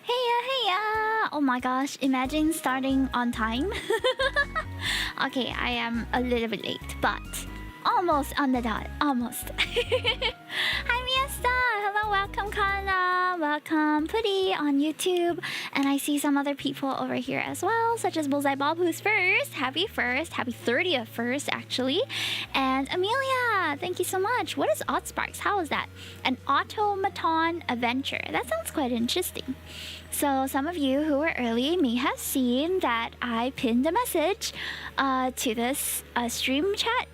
Hey, oh my gosh, imagine starting on time. Okay, I am a little bit late, but almost on the dot. Almost. Hi, Miesta. Hello, welcome, Kana. Welcome, Putty on YouTube. And I see some other people over here as well, such as Bullseye Bob, who's first. Happy 30th first, actually. And Amelia, thank you so much. What is Ottsparks? How is that? An automaton adventure. That sounds quite interesting. So some of you who were early may have seen that I pinned a message to this stream chat.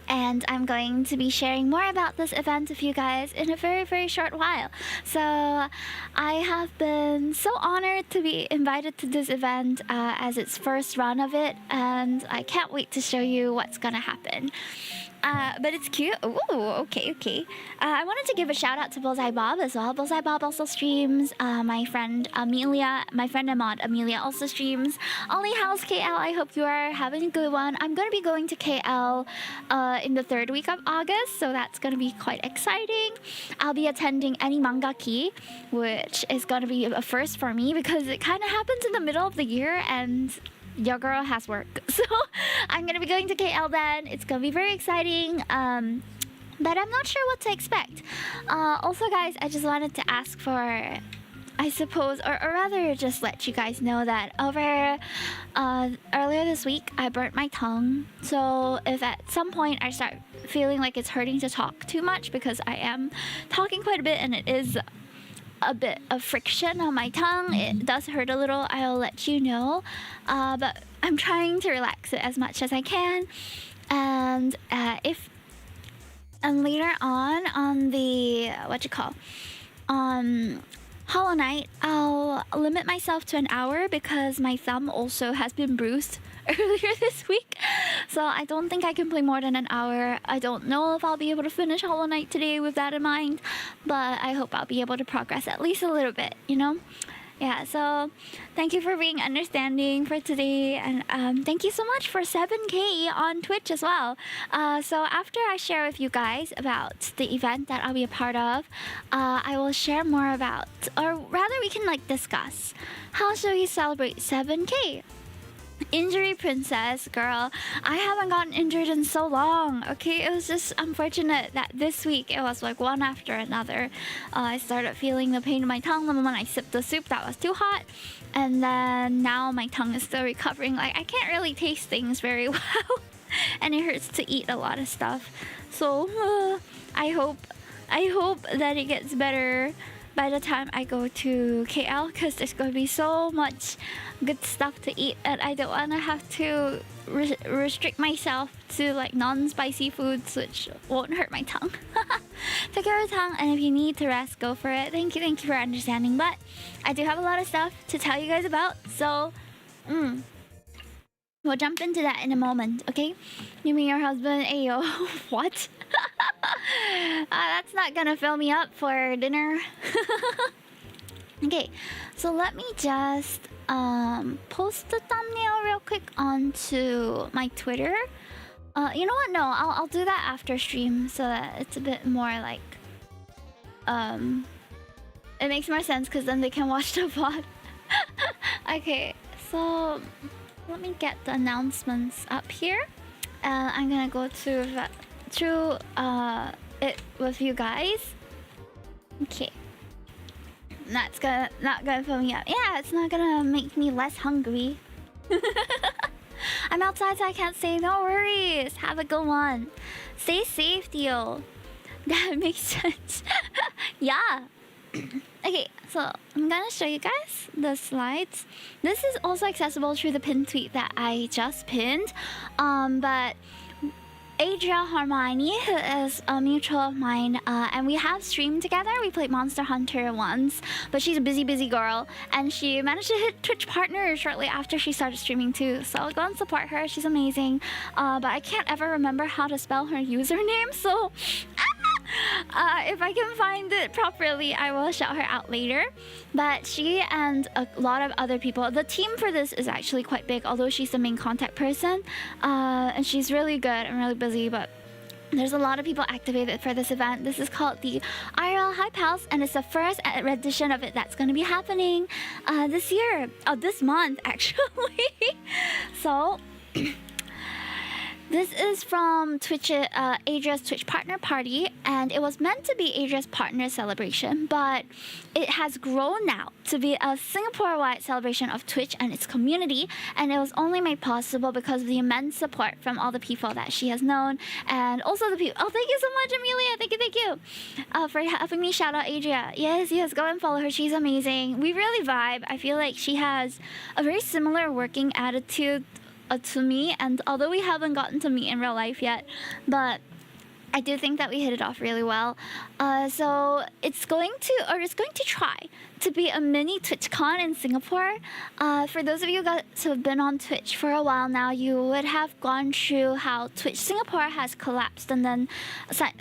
And I'm going to be sharing more about this event with you guys in a very, very short while. So I have been so honored to be invited to this event as its first run of it. And I can't wait to show you what's gonna happen. But it's cute. Ooh, okay. I wanted to give a shout out to Bullseye Bob as well. Bullseye Bob also streams. My friend Amelia, my friend and mod Amelia also streams. Ollie, how's KL? I hope you are having a good one. I'm going to be going to KL in the 3rd week of August, so that's going to be quite exciting. I'll be attending Any Mangaki, which is going to be a first for me because it kind of happens in the middle of the year and your girl has work. So I'm gonna be going to KL then. It's gonna be very exciting, but I'm not sure what to expect. Also guys, I just wanted to ask for, I suppose, or rather just let you guys know that over earlier this week I burnt my tongue. So if at some point I start feeling like it's hurting to talk too much, because I am talking quite a bit and it is a bit of friction on my tongue, it does hurt a little, I'll let you know. But I'm trying to relax it as much as I can. And later on the Hollow Knight, I'll limit myself to an hour because my thumb also has been bruised earlier this week. So I don't think I can play more than an hour. I don't know if I'll be able to finish Hollow Knight today with that in mind, but I hope I'll be able to progress at least a little bit, you know? Yeah, so thank you for being understanding for today, and thank you so much for 7K on Twitch as well. So after I share with you guys about the event that I'll be a part of, I will share more about, or rather we can discuss, how shall we celebrate 7K? Injury princess, girl. I haven't gotten injured in so long, okay? It was just unfortunate that this week it was one after another. I started feeling the pain in my tongue the moment I sipped the soup that was too hot, and then now my tongue is still recovering. I can't really taste things very well and it hurts to eat a lot of stuff. So I hope that it gets better by the time I go to KL, because there's going to be so much good stuff to eat and I don't want to have to restrict myself to non-spicy foods, which won't hurt my tongue. Take care of your tongue, and if you need to rest, go for it. Thank you for understanding, but I do have a lot of stuff to tell you guys about, so we'll jump into that in a moment, okay? You mean your husband? Ayo. What? That's not gonna fill me up for dinner. Okay, so let me just post the thumbnail real quick onto my Twitter. You know what? No, I'll do that after stream so that it's a bit more it makes more sense because then they can watch the VOD. Okay, so let me get the announcements up here. I'm gonna go through it with you guys. Okay. That's not gonna fill me up. Yeah, it's not gonna make me less hungry. I'm outside, so I can't say no worries. Have a good one. Stay safe, Theo. That makes sense. Yeah. Okay, so I'm gonna show you guys the slides. This is also accessible through the pinned tweet that I just pinned. But Adria Hermione, who is a mutual of mine, and we have streamed together. We played Monster Hunter once, but she's a busy girl, and she managed to hit Twitch Partner shortly after she started streaming too. So go and support her. She's amazing. But I can't ever remember how to spell her username, so if I can find it properly, I will shout her out later. But she and a lot of other people, the team for this is actually quite big, although she's the main contact person, and she's really good and really busy, but there's a lot of people activated for this event. This is called the IRL Hype House, and it's the first edition of it that's going to be happening this year. Oh, this month, actually. So, this is from Twitch, Adria's Twitch partner party, and it was meant to be Adria's partner celebration, but it has grown now to be a Singapore-wide celebration of Twitch and its community, and it was only made possible because of the immense support from all the people that she has known, and also the people. Oh, thank you so much, Amelia. Thank you, for helping me shout out Adria. Yes, go and follow her. She's amazing. We really vibe. I feel like she has a very similar working attitude to me, and although we haven't gotten to meet in real life yet, but I do think that we hit it off really well. So it's going to try to be a mini TwitchCon in Singapore. For those of you guys who have been on Twitch for a while now, you would have gone through how Twitch Singapore has collapsed and then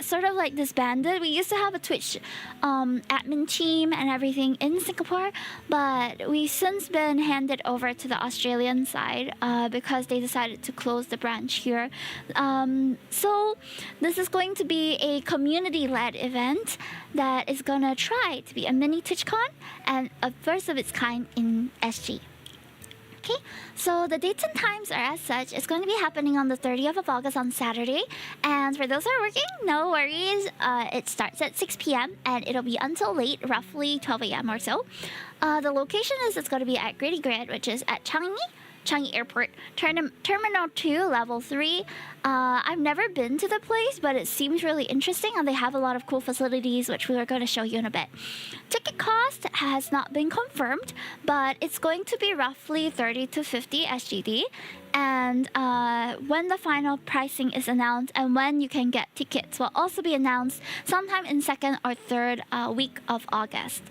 sort of like disbanded. We used to have a Twitch admin team and everything in Singapore, but we've since been handed over to the Australian side because they decided to close the branch here. So this is going to be a community-led event that is gonna try to be a mini TwitchCon and a first of its kind in SG. Okay, so the dates and times are as such. It's going to be happening on the 30th of August on Saturday, and for those who are working, no worries. It starts at 6 p.m. and it'll be until late, roughly 12 a.m. or so. The location is it's going to be at Gritty Grid, which is at Changi Airport, Terminal 2, Level 3. I've never been to the place, but it seems really interesting, and they have a lot of cool facilities, which we are going to show you in a bit. Ticket cost has not been confirmed, but it's going to be roughly 30 to 50 SGD. And when the final pricing is announced and when you can get tickets will also be announced sometime in second or third week of August.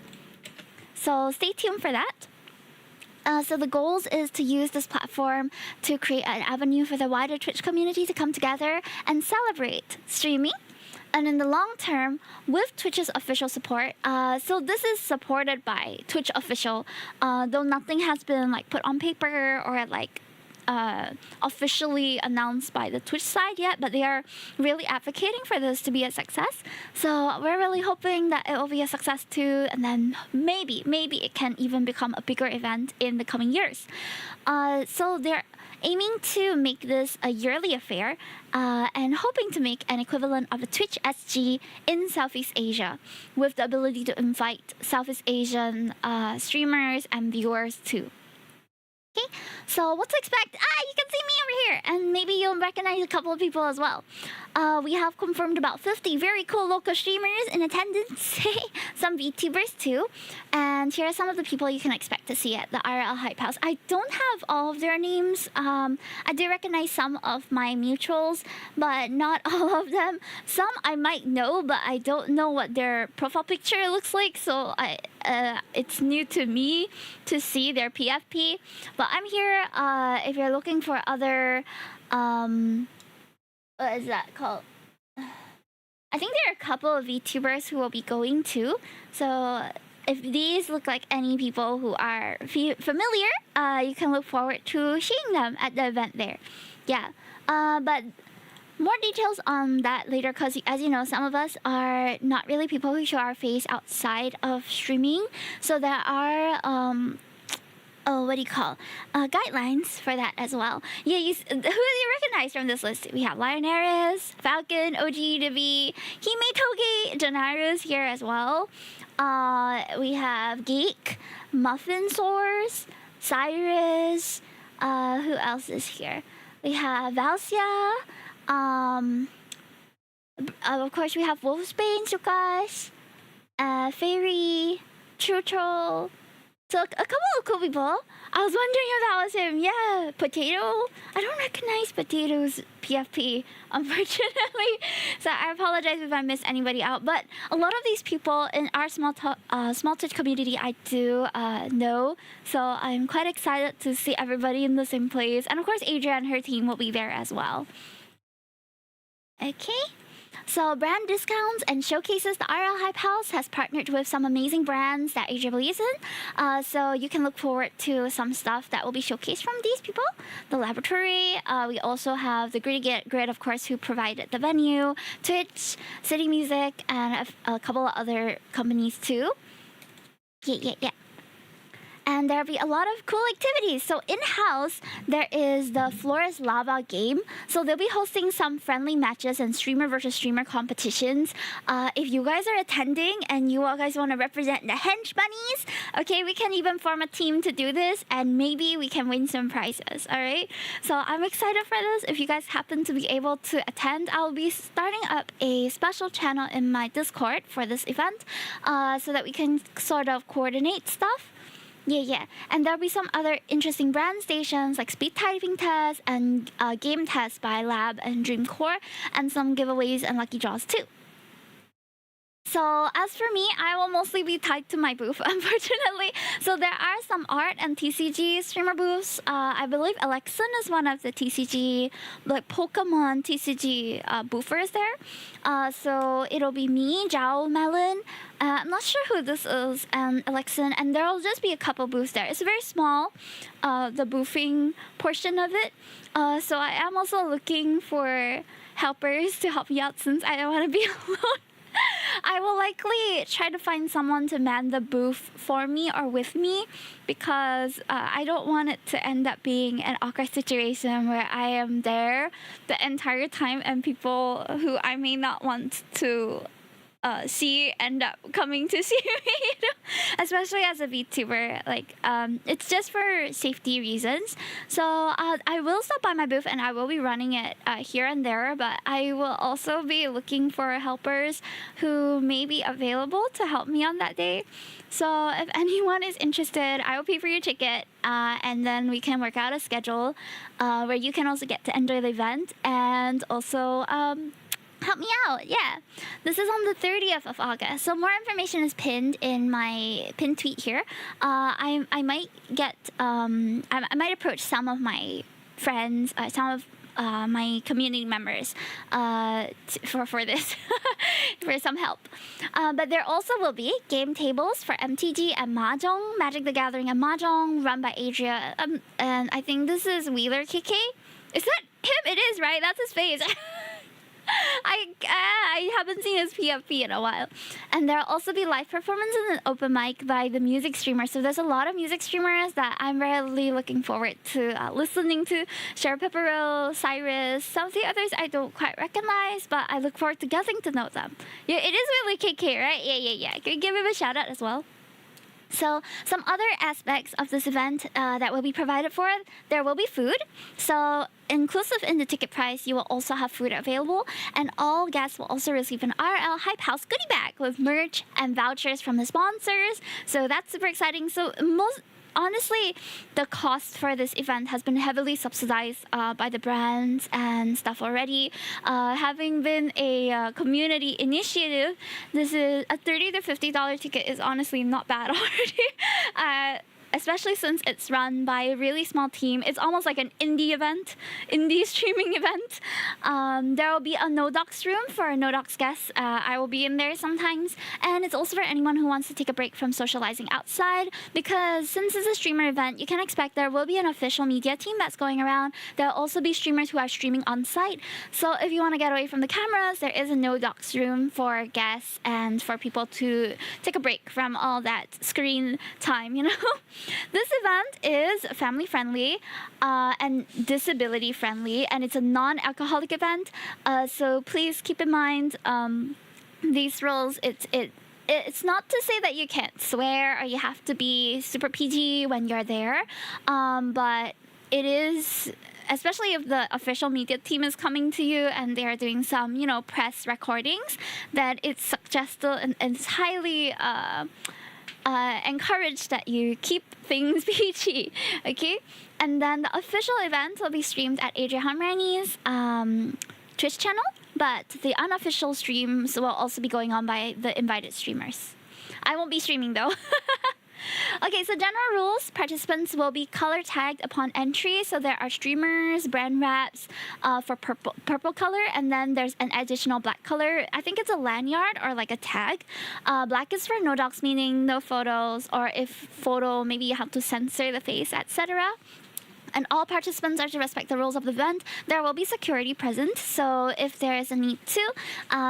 So stay tuned for that. So the goals is to use this platform to create an avenue for the wider Twitch community to come together and celebrate streaming. And in the long term, with Twitch's official support, so this is supported by Twitch official, though nothing has been like put on paper or like officially announced by the Twitch side yet, but they are really advocating for this to be a success. So we're really hoping that it will be a success too, and then maybe it can even become a bigger event in the coming years. So they're aiming to make this a yearly affair and hoping to make an equivalent of a Twitch SG in Southeast Asia, with the ability to invite Southeast Asian streamers and viewers too. Okay, so what to expect? You can see me over here, and maybe you'll recognize a couple of people as well. We have confirmed about 50 very cool local streamers in attendance, some VTubers too, and here are some of the people you can expect to see at the IRL Hype House. I don't have all of their names. I do recognize some of my mutuals, but not all of them. Some I might know, but I don't know what their profile picture looks like, so it's new to me to see their PFP. But I'm here if you're looking for other what is that called? I think there are a couple of VTubers who will be going too. So if these look like any people who are familiar, you can look forward to seeing them at the event there. Yeah, but more details on that later, because as you know, some of us are not really people who show our face outside of streaming. So there are guidelines for that as well. Yeah, who do you recognize from this list? We have Lionaris, Falcon, OG, Divi, Hime Toge, Janarus here as well. We have Geek, Muffin Source, Cyrus. Who else is here? We have Valsia. Of course, we have Wolfsbane, Sukas, Fairy, True Troll. So a couple of cool people. I was wondering if that was him. Yeah, Potato. I don't recognize Potato's PFP, unfortunately. So I apologize if I missed anybody out. But a lot of these people in our small Twitch community I do know. So I'm quite excited to see everybody in the same place. And of course, Adria and her team will be there as well. Okay. So brand discounts and showcases. The IRL Hype House has partnered with some amazing brands that Asia believes in. So you can look forward to some stuff that will be showcased from these people. The laboratory. We also have the Grid, of course, who provided the venue. Twitch, City Music, and a couple of other companies too. Yeah. And there'll be a lot of cool activities. So in-house, there is the Flores Lava game. So they'll be hosting some friendly matches and streamer versus streamer competitions. If you guys are attending and you all guys want to represent the Hench Bunnies, okay, we can even form a team to do this, and maybe we can win some prizes, all right? So I'm excited for this. If you guys happen to be able to attend, I'll be starting up a special channel in my Discord for this event so that we can sort of coordinate stuff. Yeah. And there'll be some other interesting brand stations like speed typing tests and game tests by Lab and Dreamcore, and some giveaways and lucky draws too. So as for me, I will mostly be tied to my booth, unfortunately. So there are some art and TCG streamer booths. I believe Alexon is one of the TCG, like Pokemon TCG boothers there. So it'll be me, Zhao Melon. I'm not sure who this is, and Alexon, and there'll just be a couple booths there. It's very small, the boothing portion of it. So I am also looking for helpers to help me out since I don't want to be alone. I will likely try to find someone to man the booth for me or with me, because I don't want it to end up being an awkward situation where I am there the entire time and people who I may not want to see end up coming to see me, you know? Especially as a VTuber. Like, it's just for safety reasons. So I will stop by my booth and I will be running it here and there, but I will also be looking for helpers who may be available to help me on that day. So if anyone is interested, I will pay for your ticket, and then we can work out a schedule where you can also get to enjoy the event and also help me out. Yeah, this is on the 30th of August, so more information is pinned in my pinned tweet here. I might get I might approach some of my friends, some of my community members for this for some help. But there also will be game tables for MTG and Mahjong, Magic the Gathering and Mahjong, run by Adria, and I think this is Wheeler KK. Is that him? It is, right? That's his face. I haven't seen his PFP in a while. And there'll also be live performances and open mic by the music streamers. So there's a lot of music streamers that I'm really looking forward to listening to. Cher Pepperell, Cyrus, some of the others I don't quite recognize, but I look forward to getting to know them. Yeah, it is really KK, right? Yeah. Can you give him a shout out as well? So some other aspects of this event that will be provided for, there will be food. So inclusive in the ticket price, you will also have food available, and all guests will also receive an IRL Hype House goodie bag with merch and vouchers from the sponsors. So that's super exciting. So honestly, the cost for this event has been heavily subsidized by the brands and stuff already. Having been a community initiative, this is a $30 to $50 ticket is honestly not bad already. Especially since it's run by a really small team. It's almost like an indie streaming event. There will be a no-docs room for no-docs guests. I will be in there sometimes. And it's also for anyone who wants to take a break from socializing outside, because since it's a streamer event, you can expect there will be an official media team that's going around. There'll also be streamers who are streaming on site. So if you want to get away from the cameras, there is a no-docs room for guests and for people to take a break from all that screen time, you know? This event is family friendly and disability friendly, and it's a non-alcoholic event. So please keep in mind these rules. It's not to say that you can't swear or you have to be super PG when you're there, but it is, especially if the official media team is coming to you and they are doing some, press recordings, that it's suggested and it's highly encouraged that you keep things PG, okay? And then the official event will be streamed at Adria Hamrani's Twitch channel, but the unofficial streams will also be going on by the invited streamers. I won't be streaming though. Okay, so general rules: participants will be color tagged upon entry. So there are streamers, brand wraps for purple color, and then there's an additional black color. I think it's a lanyard or like a tag. Black is for no docs, meaning no photos, or if photo, maybe you have to censor the face, etc. And all participants are to respect the rules of the event. There will be security present, so if there is a need to,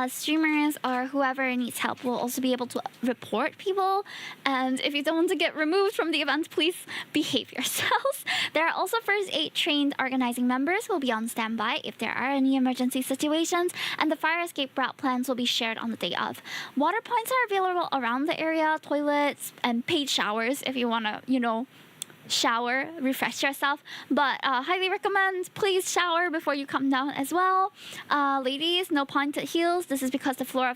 streamers or whoever needs help will also be able to report people. And if you don't want to get removed from the event, please behave yourselves. There are also first aid trained organizing members who will be on standby if there are any emergency situations, and the fire escape route plans will be shared on the day of. Water points are available around the area, toilets, and paid showers if you want to, shower, refresh yourself, but highly recommend please shower before you come down as well. Ladies, no pointed heels. This is because the floor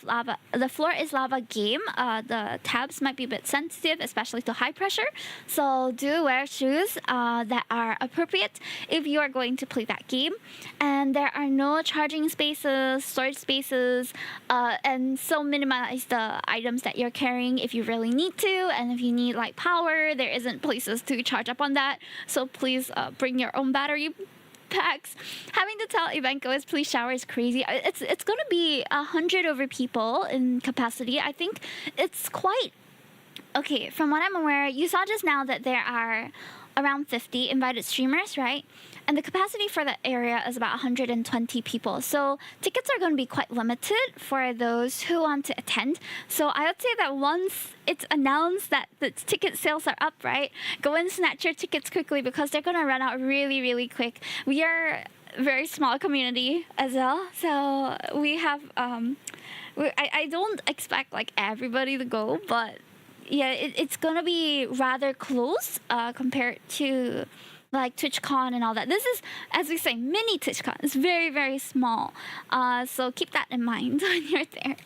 is lava game. The tabs might be a bit sensitive, especially to high pressure, so do wear shoes that are appropriate if you are going to play that game. And there are no charging spaces, storage spaces, and so minimize the items that you're carrying if you really need to, and if you need like power, there isn't places to charge up on that, so please bring your own battery packs. Having to tell event goers please shower is crazy. It's gonna be 100 over people in capacity. I think it's quite okay. From what I'm aware, you saw just now that there are around 50 invited streamers, right? And the capacity for the area is about 120 people. So tickets are going to be quite limited for those who want to attend. So I would say that once it's announced that the ticket sales are up, right, go and snatch your tickets quickly because they're going to run out really, really quick. We are a very small community as well. So we have, I don't expect like everybody to go, but yeah, it's gonna be rather close compared to like TwitchCon and all that. This is, as we say, mini TwitchCon. It's very, very small. So keep that in mind when you're there.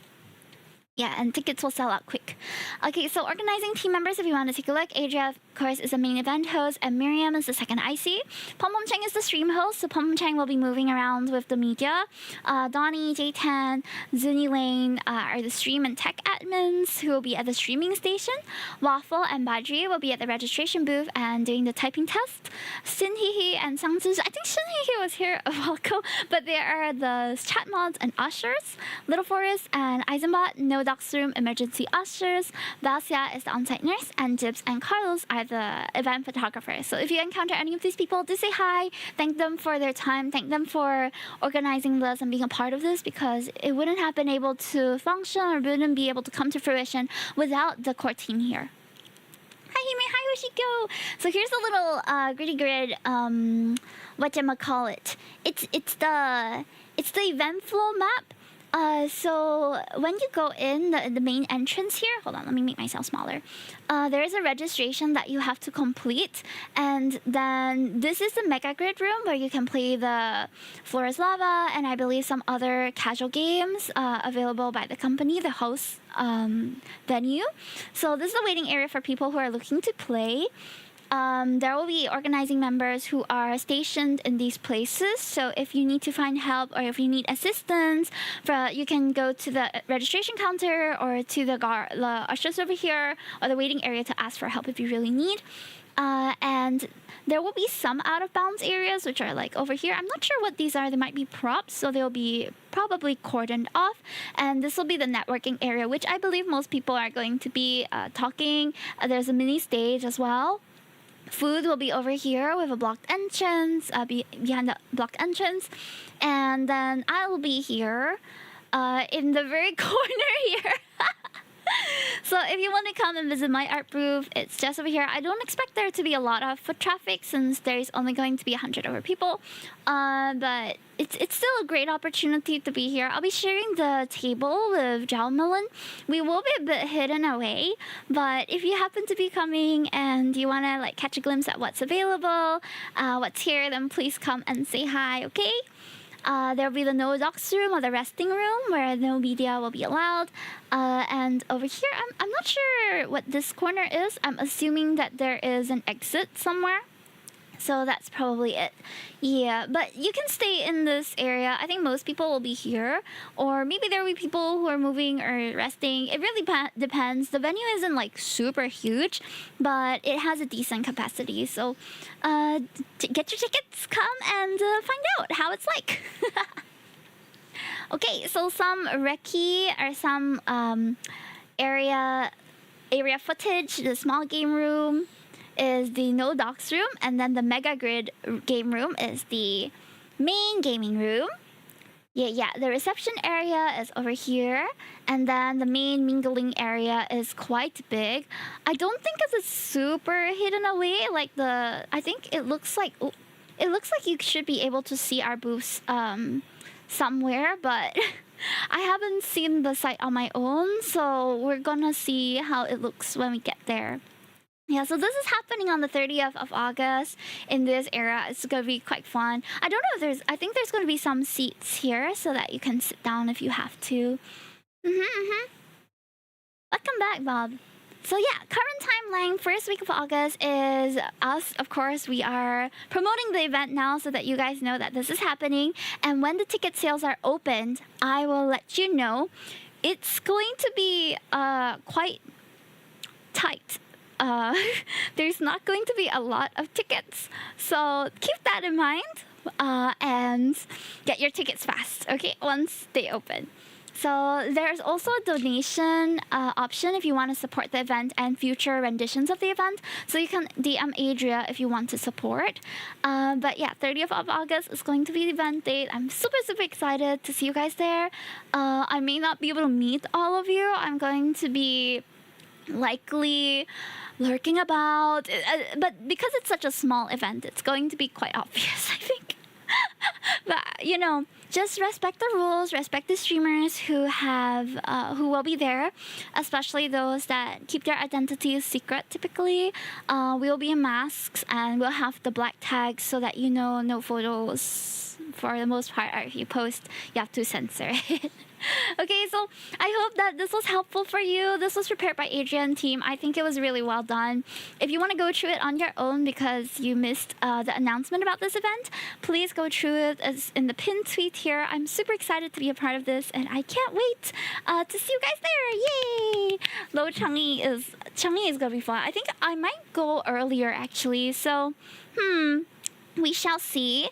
Yeah, and tickets will sell out quick. Okay, so organizing team members, if you want to take a look, Adria, of course, is the main event host, and Miriam is the second IC. Pom Pom Cheng is the stream host, so Pom Pom Cheng will be moving around with the media. Donnie, J10, Zuni Lane are the stream and tech admins who will be at the streaming station. Waffle and Badri will be at the registration booth and doing the typing test. Sin Hee and Sang Tzu, I think Sin Hee was here a while ago, but there are the chat mods and ushers. Little Forest and Eisenbot, no docs room emergency ushers. Vasia is the on-site nurse, and Jibs and Carlos are the event photographers. So if you encounter any of these people, do say hi, thank them for their time, thank them for organizing this and being a part of this, because it wouldn't have been able to function or wouldn't be able to come to fruition without the core team here. Hi Hime, hi Hoshiko! So here's a little gritty grid, whatchamacallit. It's the event flow map. So when you go in the main entrance here, hold on, let me make myself smaller. There is a registration that you have to complete, and then this is the mega grid room where you can play the Floor is Lava and I believe some other casual games available by the company, the host venue. So this is the waiting area for people who are looking to play. There will be organizing members who are stationed in these places. So if you need to find help or if you need assistance, you can go to the registration counter or to the ushers over here or the waiting area to ask for help if you really need. And there will be some out-of-bounds areas, which are like over here. I'm not sure what these are. They might be props, so they'll be probably cordoned off. And this will be the networking area, which I believe most people are going to be talking. There's a mini stage as well. Food will be over here with a blocked entrance, behind the blocked entrance. And then I will be here in the very corner here. So if you want to come and visit my art booth, it's just over here. I don't expect there to be a lot of foot traffic since there's only going to be 100 over people. But it's still a great opportunity to be here. I'll be sharing the table with Jao Millen. We will be a bit hidden away, but if you happen to be coming and you want to like catch a glimpse at what's available, what's here, then please come and say hi, okay? There will be the no docs room or the resting room where no media will be allowed. And over here, I'm not sure what this corner is. I'm assuming that there is an exit somewhere. So that's probably it. Yeah, but you can stay in this area. I think most people will be here, or maybe there will be people who are moving or resting. It really depends. The venue isn't like super huge, but it has a decent capacity. So get your tickets, come and find out how it's like. Okay, so some recce or some area footage. The small game room is the no docs room, and then the mega grid game room is the main gaming room. Yeah, the reception area is over here, and then the main mingling area is quite big. I don't think it's super hidden away. Like I think it looks like you should be able to see our booths somewhere, but I haven't seen the site on my own, so we're gonna see how it looks when we get there. Yeah, so this is happening on the 30th of August in this area. It's going to be quite fun. I don't know if I think there's going to be some seats here so that you can sit down if you have to. Welcome back, Bob. So yeah, current timeline, first week of August is us. Of course, we are promoting the event now so that you guys know that this is happening. And when the ticket sales are opened, I will let you know. It's going to be quite tight. There's not going to be a lot of tickets, so keep that in mind and get your tickets fast, okay, once they open. So there's also a donation option if you want to support the event and future renditions of the event. So you can DM Adria if you want to support. But yeah, 30th of August is going to be the event date. I'm super excited to see you guys there. I may not be able to meet all of you. I'm going to be likely lurking about, but because it's such a small event, it's going to be quite obvious, I think. But you know, just respect the rules, respect the streamers who will be there, especially those that keep their identities secret typically. We'll be in masks and we'll have the black tags so that you know no photos for the most part. Or if you post, you have to censor it. Okay, so I hope that this was helpful for you. This was prepared by Adrian team. I think it was really well done. If you want to go through it on your own because you missed the announcement about this event, please go through it as in the pinned tweet here. I'm super excited to be a part of this, and I can't wait to see you guys there. Yay! Low Changi is gonna be fun. I think I might go earlier actually. So, we shall see.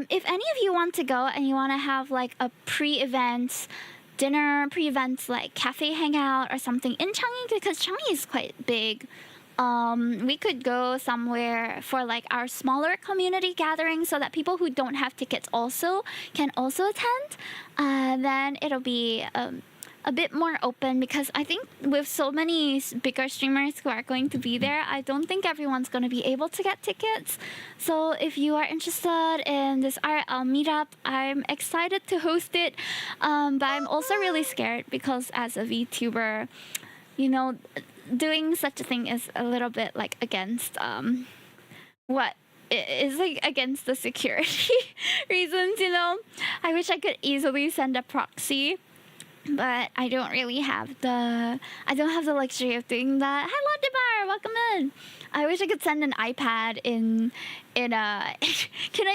If any of you want to go and you want to have like a pre-event dinner, pre-event like cafe hangout or something in Changi, because Changi is quite big, we could go somewhere for like our smaller community gathering so that people who don't have tickets also can also attend. Then it'll be a bit more open, because I think with so many bigger streamers who are going to be there, I don't think everyone's going to be able to get tickets. So if you are interested in this IRL meetup, I'm excited to host it, but I'm also really scared because as a VTuber, you know, doing such a thing is a little bit like against what is like against the security reasons, you know. I wish I could easily send a proxy, but I don't have the luxury of doing that. Hi Lodimar, welcome in. I wish I could send an iPad in can I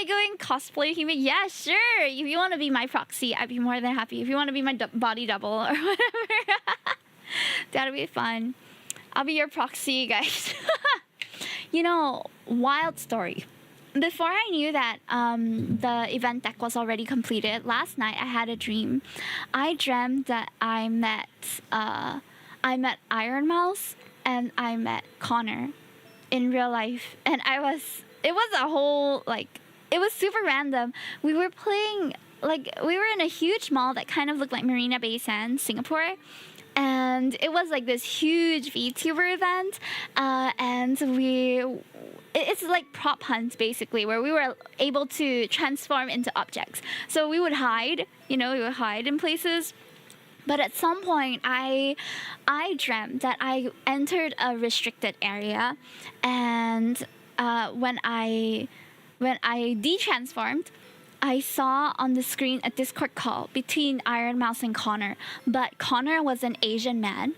go in cosplay Hime? Yeah, sure. If you want to be my proxy, I'd be more than happy. If you want to be my body double or whatever, that'll be fun. I'll be your proxy, guys. You know, wild story. Before I knew that the event deck was already completed, last night I had a dream. I dreamt that I met Iron Mouse and I met Connor in real life, and it was a whole, like, it was super random. We were playing, like, we were in a huge mall that kind of looked like Marina Bay Sands, Singapore. And it was like this huge VTuber event, and it's like prop hunts basically, where we were able to transform into objects. So we would hide, in places. But at some point, I dreamt that I entered a restricted area, and when I de-transformed, I saw on the screen a Discord call between Iron Mouse and Connor, but Connor was an Asian man.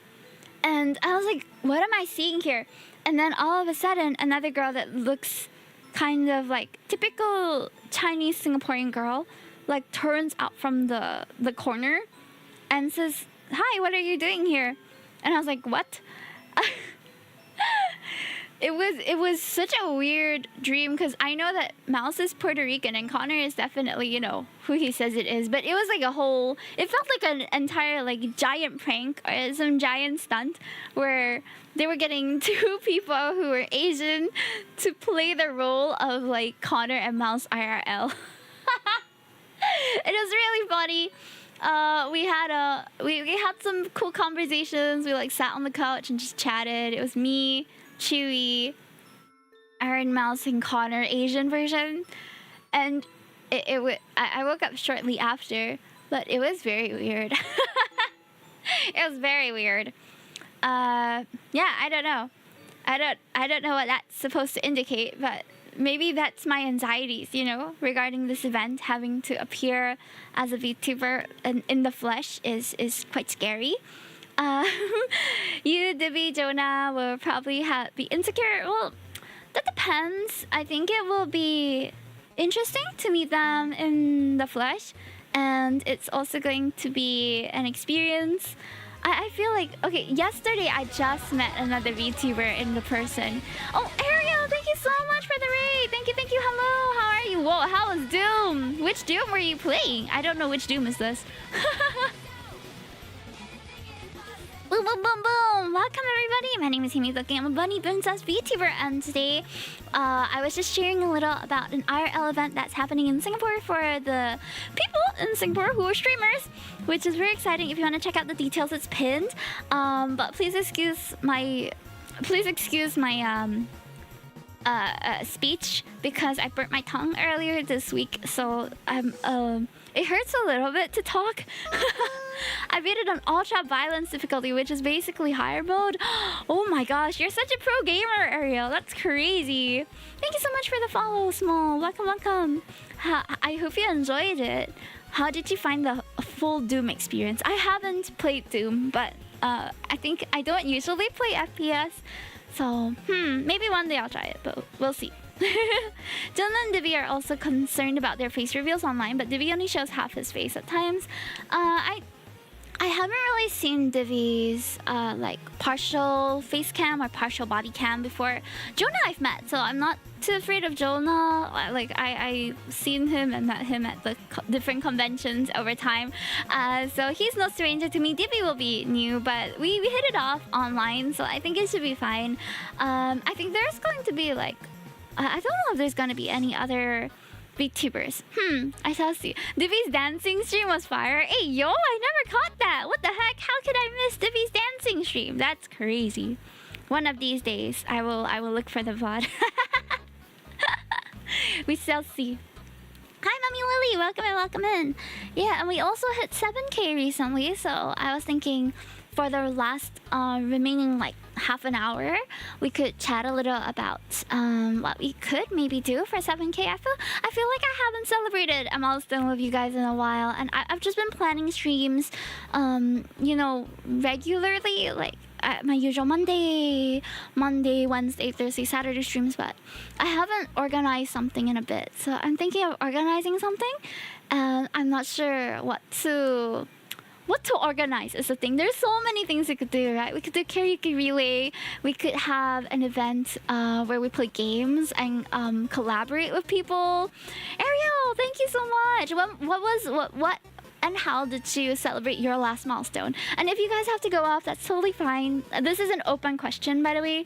And I was like, what am I seeing here? And then all of a sudden, another girl that looks kind of like typical Chinese Singaporean girl, like turns out from the corner and says, "Hi, what are you doing here?" And I was like, "What?" It was such a weird dream because I know that Mouse is Puerto Rican and Connor is definitely, you know, who he says it is. But it was like it felt like an entire like giant prank or some giant stunt where they were getting two people who were Asian to play the role of like Connor and Mouse IRL. It was really funny. We had some cool conversations. We like sat on the couch and just chatted. It was me, Chewy, Iron Mouse, and Connor, Asian version, and I woke up shortly after, but it was very weird. It was very weird. Yeah, I don't know. I don't know what that's supposed to indicate, but maybe that's my anxieties, you know, regarding this event. Having to appear as a VTuber in the flesh is quite scary. You, Divi, Jonah will probably be insecure. Well, that depends. I think it will be interesting to meet them in the flesh, and it's also going to be an experience. I feel like, okay, yesterday I just met another VTuber in the person. Oh, Ariel, thank you so much for the raid. Thank you, hello, how are you? Whoa, how was Doom? Which Doom were you playing? I don't know which Doom is this. Boom, boom, boom, boom! Welcome everybody! My name is Hime Looking. I'm a bunny princess VTuber, and today I was just sharing a little about an IRL event that's happening in Singapore for the people in Singapore who are streamers, which is very exciting. If you want to check out the details, it's pinned. But please excuse my speech because I burnt my tongue earlier this week, so it hurts a little bit to talk. I made it on ultra violence difficulty, which is basically higher mode. Oh my gosh, you're such a pro gamer, Ariel. That's crazy. Thank you so much for the follow, Small. Welcome. I hope you enjoyed it. How did you find the full Doom experience? I haven't played Doom, but I think I don't usually play FPS. So, maybe one day I'll try it, but we'll see. Jonah and Divi are also concerned about their face reveals online, but Divi only shows half his face at times. I haven't really seen Divi's like partial face cam or partial body cam before. Jonah I've met, so I'm not too afraid of Jonah. Like I've seen him and met him at the different conventions over time, so he's no stranger to me. Divi will be new, but we hit it off online, so I think it should be fine. I think there's going to be like I don't know if there's gonna be any other VTubers. I shall see. Divi's dancing stream was fire. Hey yo, I never caught that. What the heck? How could I miss Divi's dancing stream? That's crazy. One of these days, I will look for the VOD. We shall see. Hi, Mommy Lily. Welcome in. Yeah, and we also hit 7K recently, so I was thinking for the last remaining like half an hour, we could chat a little about what we could maybe do for 7K. I feel like I haven't celebrated a milestone with you guys in a while, and I've just been planning streams, you know, regularly, like my usual Monday, Wednesday, Thursday, Saturday streams, but I haven't organized something in a bit. So I'm thinking of organizing something, and I'm not sure what to organize is the thing. There's so many things we could do, right? We could do karaoke relay. We could have an event where we play games and collaborate with people. Ariel, thank you so much. What and how did you celebrate your last milestone? And if you guys have to go off, that's totally fine. This is an open question, by the way.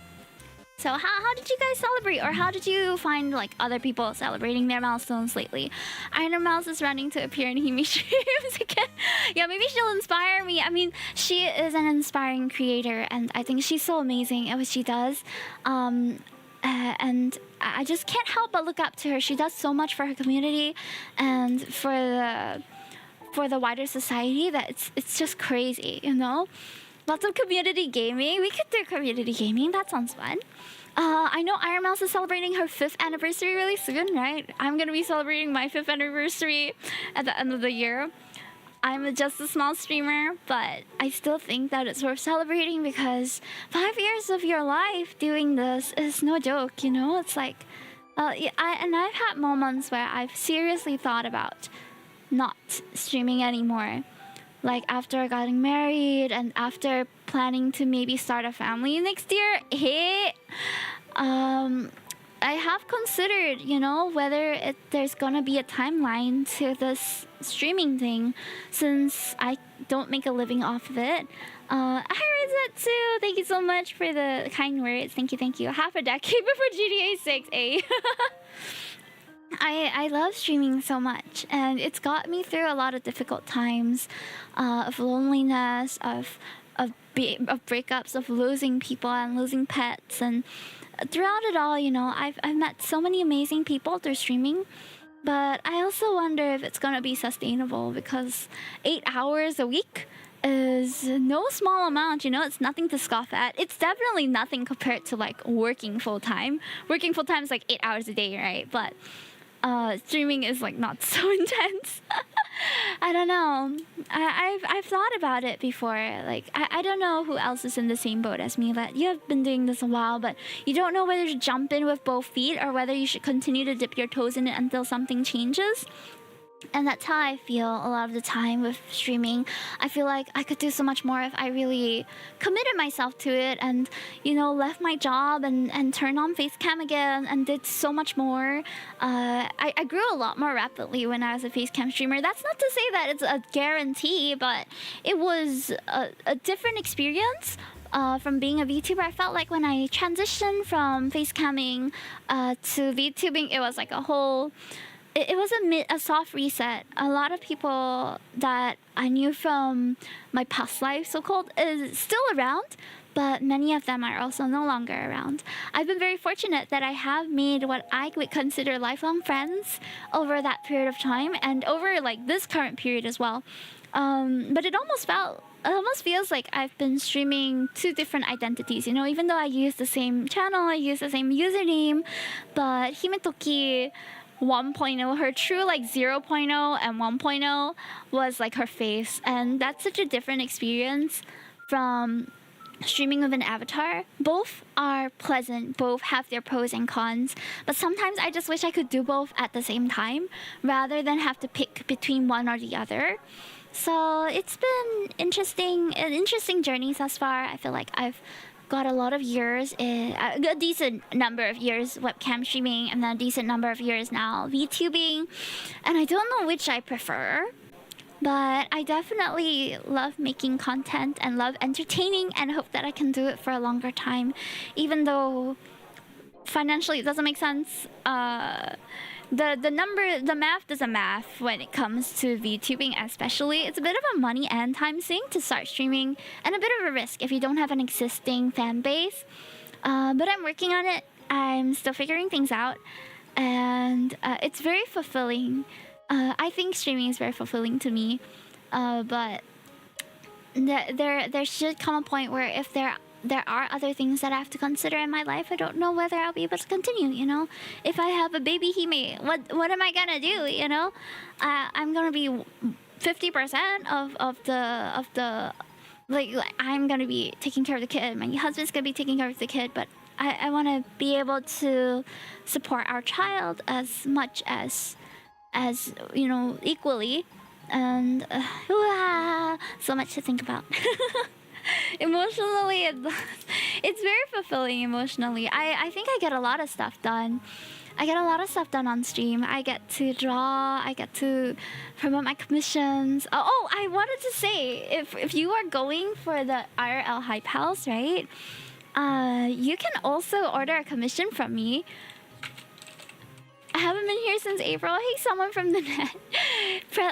So how did you guys celebrate, or how did you find like other people celebrating their milestones lately? Iron Mouse is running to appear in Hime streams again. Yeah, maybe she'll inspire me. I mean, she is an inspiring creator, and I think she's so amazing at what she does. And I just can't help but look up to her. She does so much for her community and for the wider society that it's just crazy, you know? Lots of community gaming. We could do community gaming. That sounds fun. I know Iron Mouse is celebrating her 5th anniversary really soon, right? I'm going to be celebrating my 5th anniversary at the end of the year. I'm just a small streamer, but I still think that it's worth celebrating because 5 years of your life doing this is no joke, you know? It's like Yeah, I've had moments where I've seriously thought about not streaming anymore. Like after getting married and after planning to maybe start a family next year, I have considered, whether there's gonna be a timeline to this streaming thing, since I don't make a living off of it. Hi Rizetsu, thank you so much for the kind words. Thank you, thank you. Half a decade before GTA 6, eh? I love streaming so much, and it's got me through a lot of difficult times, of loneliness, of breakups, of losing people and losing pets, and throughout it all, I've met so many amazing people through streaming. But I also wonder if it's gonna be sustainable, because 8 hours a week is no small amount. It's nothing to scoff at. It's definitely nothing compared to like working full time. Working full time is like 8 hours a day, right? But streaming is like not so intense. I don't know. I've thought about it before. Like I don't know who else is in the same boat as me, that you have been doing this a while, but you don't know whether to jump in with both feet or whether you should continue to dip your toes in it until something changes. And that's how I feel a lot of the time with streaming. I feel like I could do so much more if I really committed myself to it and, left my job and turned on Facecam again and did so much more. I grew a lot more rapidly when I was a Facecam streamer. That's not to say that it's a guarantee, but it was a different experience. From being a VTuber, I felt like when I transitioned from Facecamming to VTubing, it was like a whole... It was a soft reset. A lot of people that I knew from my past life, so-called, is still around, but many of them are also no longer around. I've been very fortunate that I have made what I would consider lifelong friends over that period of time, and over like this current period as well. But it almost feels like I've been streaming two different identities, even though I use the same channel, I use the same username, but Himetoki 1.0, her true like 0.0 and 1.0 was like her face, and that's such a different experience from streaming with an avatar. Both are pleasant, both have their pros and cons, but sometimes I just wish I could do both at the same time rather than have to pick between one or the other. So it's been an interesting journey thus far. I feel like I've got a lot of years, a decent number of years webcam streaming, and then a decent number of years now VTubing, and I don't know which I prefer, but I definitely love making content and love entertaining, and hope that I can do it for a longer time, even though financially it doesn't make sense. The math doesn't math when it comes to VTubing especially. It's a bit of a money and time sink to start streaming, and a bit of a risk if you don't have an existing fan base. But I'm working on it. I'm still figuring things out, and it's very fulfilling. I think streaming is very fulfilling to me, but there should come a point where if there are other things that I have to consider in my life, I don't know whether I'll be able to continue. If I have a baby Hime, what am I gonna do? I'm gonna be 50% of the like I'm gonna be taking care of the kid. My husband's gonna be taking care of the kid, but I want to be able to support our child as much as equally, and so much to think about. Emotionally, it's very fulfilling emotionally. I think I get a lot of stuff done. I get a lot of stuff done on stream. I get to draw, I get to promote my commissions. Oh, I wanted to say, if you are going for the IRL Hype House, right? You can also order a commission from me. I haven't been here since April. Hey, someone from the net.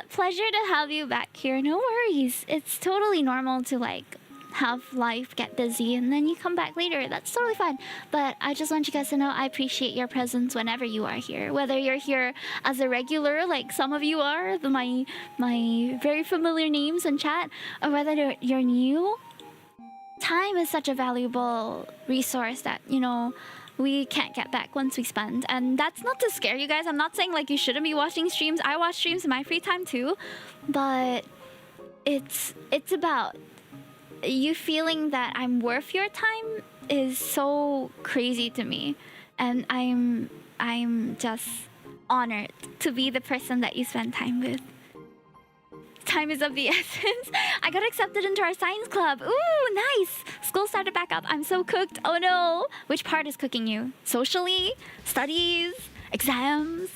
Pleasure to have you back here. No worries. It's totally normal to have life get busy and then you come back later. That's totally fine. But I just want you guys to know I appreciate your presence whenever you are here. Whether you're here as a regular, like some of you are, my very familiar names in chat, or whether you're new. Time is such a valuable resource that, we can't get back once we spend. And that's not to scare you guys. I'm not saying you shouldn't be watching streams. I watch streams in my free time too. But it's about you feeling that I'm worth your time is so crazy to me. And I'm I'm just honored to be the person that you spend time with. Time is of the essence. I got accepted into our science club. Ooh, nice. School started back up. I'm so cooked. Oh no. Which part is cooking you? Socially? Studies? Exams?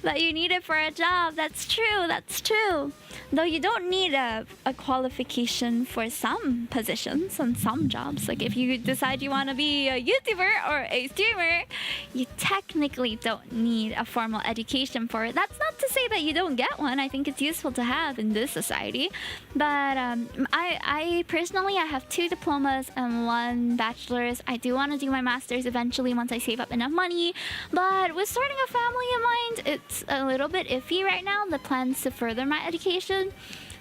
That you need it for a job. That's true. That's true. Though you don't need a qualification for some positions and some jobs. Like if you decide you want to be a YouTuber or a streamer, you technically don't need a formal education for it. That's not to say that you don't get one. I think it's useful to have in this society. But I personally, I have 2 diplomas and 1 bachelor's. I do want to do my master's eventually once I save up enough money. But with starting a family in mind, it's a little bit iffy right now, the plans to further my education.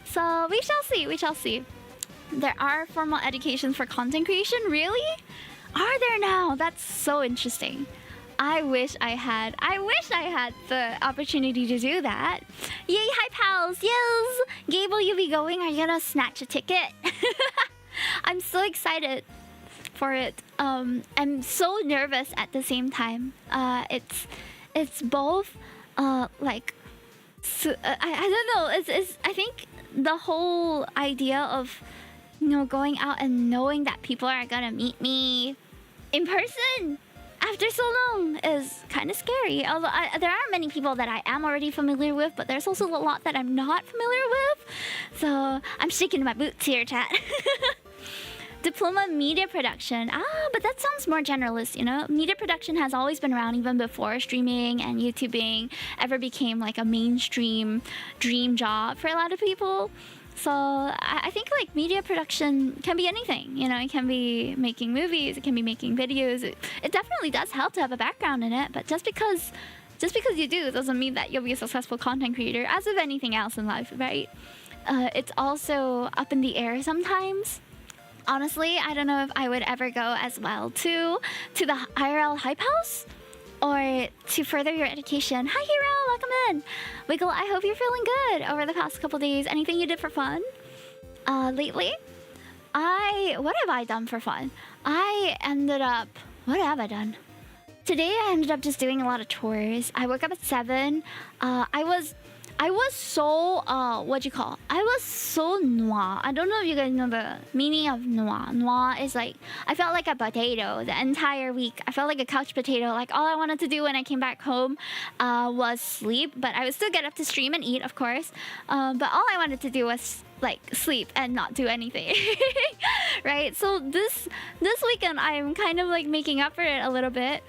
So we shall see, we shall see. There are formal educations for content creation, really? Are there now? That's so interesting. I wish I had the opportunity to do that. Yay, hi pals, yes! Gable, you be going? Are you gonna snatch a ticket? I'm so excited for it. I'm so nervous at the same time. It's both like so, I don't know. It's I think the whole idea of going out and knowing that people are gonna meet me in person after so long is kind of scary. Although there are many people that I am already familiar with, but there's also a lot that I'm not familiar with. So I'm shaking my boots here, chat. Diploma media production. But that sounds more generalist, Media production has always been around even before streaming and YouTubing ever became like a mainstream dream job for a lot of people. So I think like media production can be anything, It can be making movies, it can be making videos. It definitely does help to have a background in it, but just because you do doesn't mean that you'll be a successful content creator, as with anything else in life, right? It's also up in the air sometimes. Honestly, I don't know if I would ever go as well to the IRL Hype House or to further your education. Hi, Hero, welcome in. Wiggle, I hope you're feeling good over the past couple days. Anything you did for fun? Lately? What have I done for fun? What have I done? Today I ended up just doing a lot of chores. I woke up at 7. I was so, I was so noir. I don't know if you guys know the meaning of noir. Noir is like, I felt like a potato the entire week. I felt like a couch potato. Like all I wanted to do when I came back home was sleep. But I would still get up to stream and eat, of course. But all I wanted to do was like sleep and not do anything. Right? So this weekend I'm kind of like making up for it a little bit.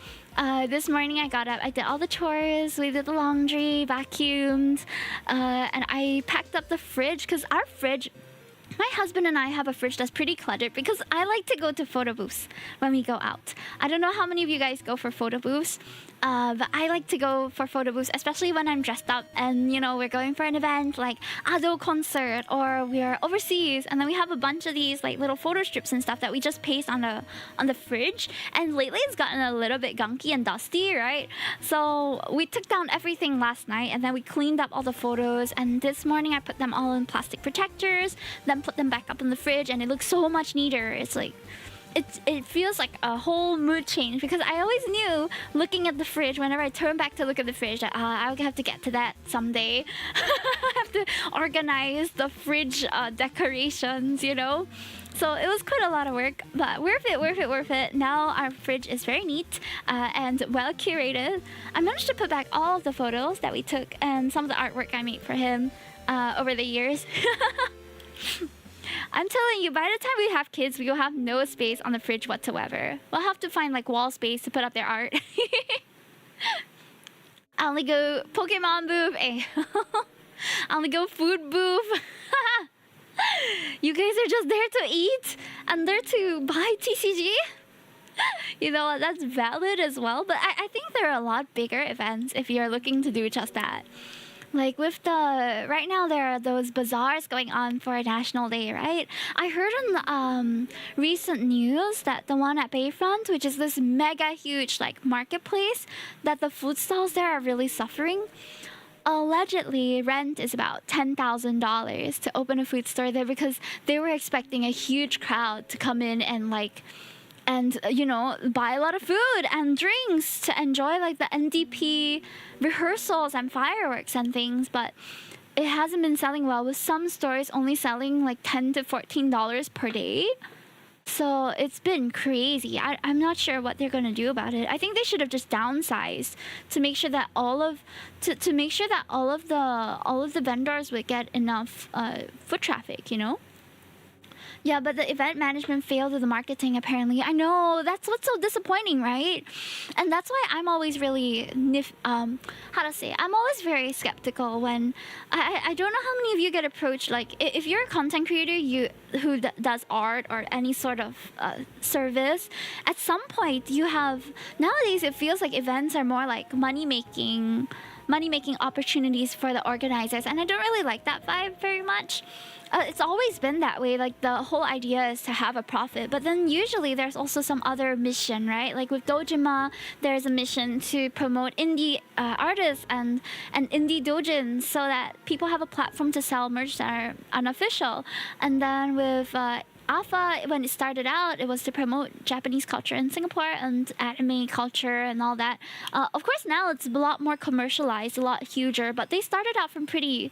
This morning I got up, I did all the chores, we did the laundry, vacuumed, and I packed up the fridge because our fridge, my husband and I have a fridge that's pretty cluttered because I like to go to photo booths when we go out. I don't know how many of you guys go for photo booths, but I like to go for photo booths, especially when I'm dressed up and, we're going for an event like Ado concert or we're overseas, and then we have a bunch of these like little photo strips and stuff that we just paste on the fridge. And lately it's gotten a little bit gunky and dusty, right? So we took down everything last night and then we cleaned up all the photos, and this morning I put them all in plastic protectors, then put them back up in the fridge, and it looks so much neater. It's like it feels like a whole mood change because I always knew looking at the fridge, whenever I turn back to look at the fridge, that I'll have to get to that someday. I have to organize the fridge decorations, So it was quite a lot of work, but worth it. Now our fridge is very neat and well curated. I managed to put back all of the photos that we took and some of the artwork I made for him over the years. I'm telling you, by the time we have kids, we will have no space on the fridge whatsoever. We'll have to find like wall space to put up their art. I only go Pokemon booth. I only go food booth. You guys are just there to eat and there to buy TCG. That's valid as well. But I think there are a lot bigger events if you're looking to do just that. Like right now there are those bazaars going on for National Day, right? I heard on recent news that the one at Bayfront, which is this mega huge like marketplace, that the food stalls there are really suffering. Allegedly, rent is about $10,000 to open a food store there because they were expecting a huge crowd to come in and like and buy a lot of food and drinks to enjoy like the NDP rehearsals and fireworks and things. But it hasn't been selling well, with some stores only selling like $10 to $14 per day. So it's been crazy. I'm not sure what they're gonna do about it. I think they should have just downsized to make sure that all of the vendors would get enough foot traffic. Yeah, but the event management failed with the marketing, apparently. I know, that's what's so disappointing, right? And that's why I'm always really, I'm always very skeptical when, I don't know how many of you get approached, like, if you're a content creator who does art or any sort of service, at some point nowadays it feels like events are more like money-making opportunities for the organizers, and I don't really like that vibe very much. It's always been that way. Like, the whole idea is to have a profit, but then usually there's also some other mission, right? Like with Dojima, there's a mission to promote indie artists and indie dojins so that people have a platform to sell merch that are unofficial. And then with Alpha, when it started out, it was to promote Japanese culture in Singapore and anime culture and all that. Of course, now it's a lot more commercialized, a lot huger, but they started out from pretty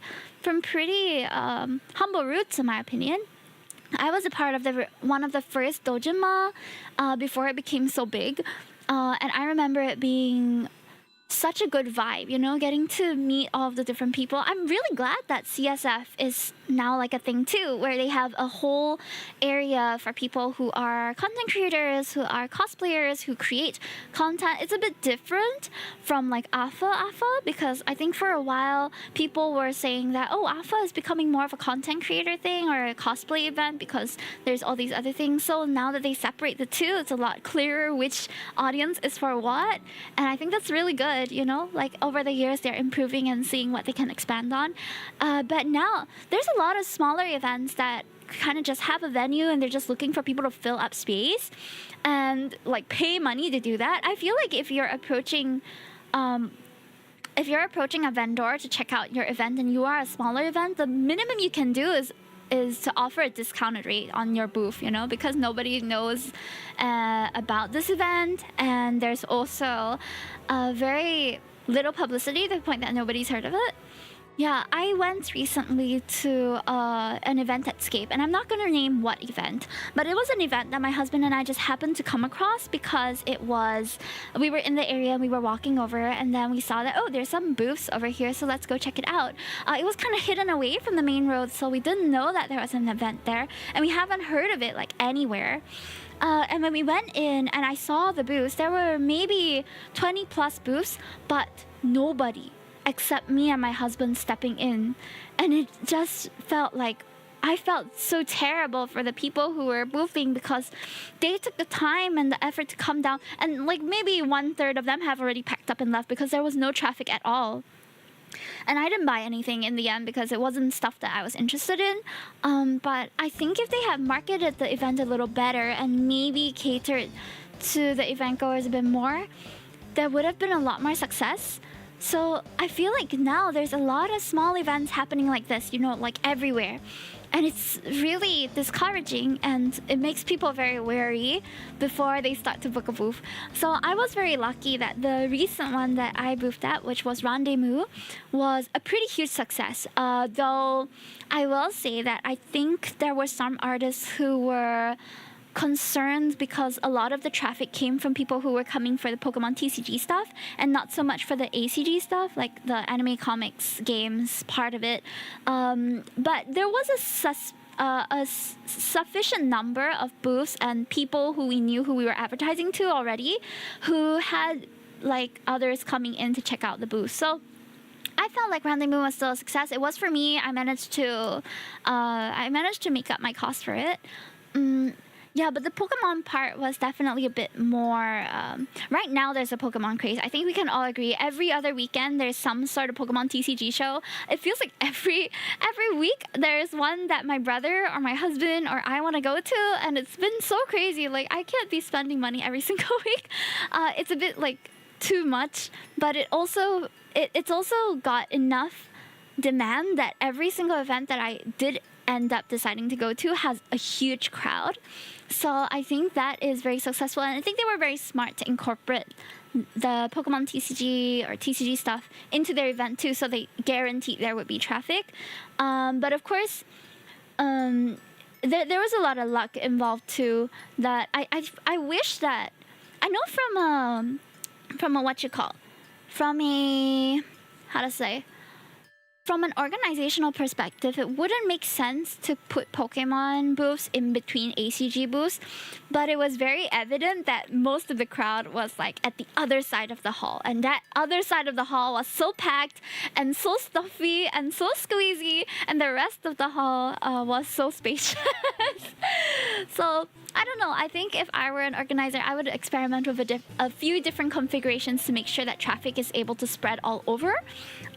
humble roots, in my opinion. I was a part of one of the first dojima before it became so big, and I remember it being such a good vibe, getting to meet all of the different people. I'm really glad that CSF is now like a thing too, where they have a whole area for people who are content creators, who are cosplayers, who create content. It's a bit different from like Alpha, because I think for a while people were saying that, Alpha is becoming more of a content creator thing or a cosplay event because there's all these other things. So now that they separate the two, it's a lot clearer which audience is for what. And I think that's really good, like over the years they're improving and seeing what they can expand on. But now there's a lot of smaller events that kind of just have a venue and they're just looking for people to fill up space and like pay money to do that. I feel like if you're approaching a vendor to check out your event and you are a smaller event, the minimum you can do is to offer a discounted rate on your booth, because nobody knows about this event, and there's also very little publicity to the point that nobody's heard of it. Yeah, I went recently to an event at Scape, and I'm not going to name what event, but it was an event that my husband and I just happened to come across because we were in the area and we were walking over, and then we saw that, there's some booths over here, so let's go check it out. It was kind of hidden away from the main road, so we didn't know that there was an event there, and we haven't heard of it like anywhere. And when we went in and I saw the booths, there were maybe 20 plus booths, but nobody except me and my husband stepping in. And it just felt like I felt so terrible for the people who were boothing because they took the time and the effort to come down, and like maybe 1/3 of them have already packed up and left because there was no traffic at all. And I didn't buy anything in the end because it wasn't stuff that I was interested in. But I think if they had marketed the event a little better and maybe catered to the event goers a bit more, there would have been a lot more success. So I feel like now there's a lot of small events happening like this, like everywhere. And it's really discouraging, and it makes people very wary before they start to book a booth. So I was very lucky that the recent one that I boothed at, which was Rendezvous, was a pretty huge success. Though I will say that I think there were some artists who were concerned because a lot of the traffic came from people who were coming for the Pokemon TCG stuff and not so much for the ACG stuff, like the anime, comics, games part of it. But there was a sufficient number of booths and people who we knew who we were advertising to already who had like others coming in to check out the booth. So I felt like Rendezvous was still a success. It was for me. I managed to make up my cost for it. Yeah, but the Pokemon part was definitely a bit more... right now, there's a Pokemon craze. I think we can all agree. Every other weekend, there's some sort of Pokemon TCG show. It feels like every week, there's one that my brother or my husband or I want to go to, and it's been so crazy. Like, I can't be spending money every single week. It's a bit, like, too much, but it's also got enough demand that every single event that I did end up deciding to go to has a huge crowd. So I think that is very successful, and I think they were very smart to incorporate the Pokemon TCG or TCG stuff into their event too, so they guaranteed there would be traffic. But of course, there was a lot of luck involved too. That I wish that I know from a what you call from a how to say. From an organizational perspective, it wouldn't make sense to put Pokemon booths in between ACG booths, but it was very evident that most of the crowd was like at the other side of the hall, and that other side of the hall was so packed and so stuffy and so squeezy, and the rest of the hall was so spacious. So I don't know. I think if I were an organizer, I would experiment with a few different configurations to make sure that traffic is able to spread all over.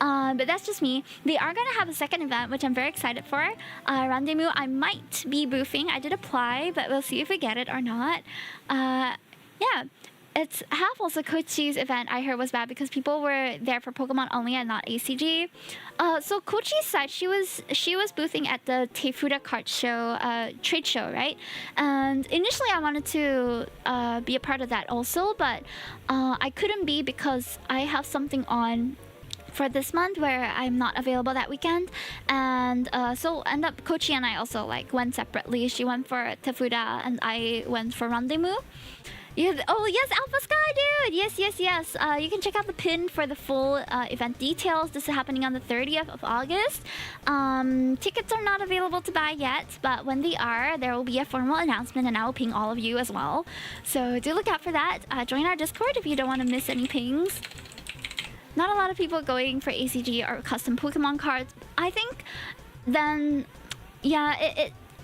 But that's just me. They are going to have a second event, which I'm very excited for. Rendezvous, I might be boothing. I did apply, but we'll see if we get it or not. Yeah. It's half also Kochi's event I heard was bad because people were there for Pokemon only and not ACG. So Kochi said she was boothing at the Tefuda card show, trade show, right? And initially I wanted to be a part of that also, but I couldn't be because I have something on for this month where I'm not available that weekend, and so end up Kochi and I also like went separately. She went for Tefuda and I went for Rendezvous. Yeah, oh yes, Alpha Sky, dude! Yes. You can check out the pin for the full event details. This is happening on the 30th of August. Tickets are not available to buy yet, but when they are, there will be a formal announcement and I will ping all of you as well. So do look out for that. Join our Discord if you don't want to miss any pings. Not a lot of people going for ACG or custom Pokemon cards. I think then, yeah,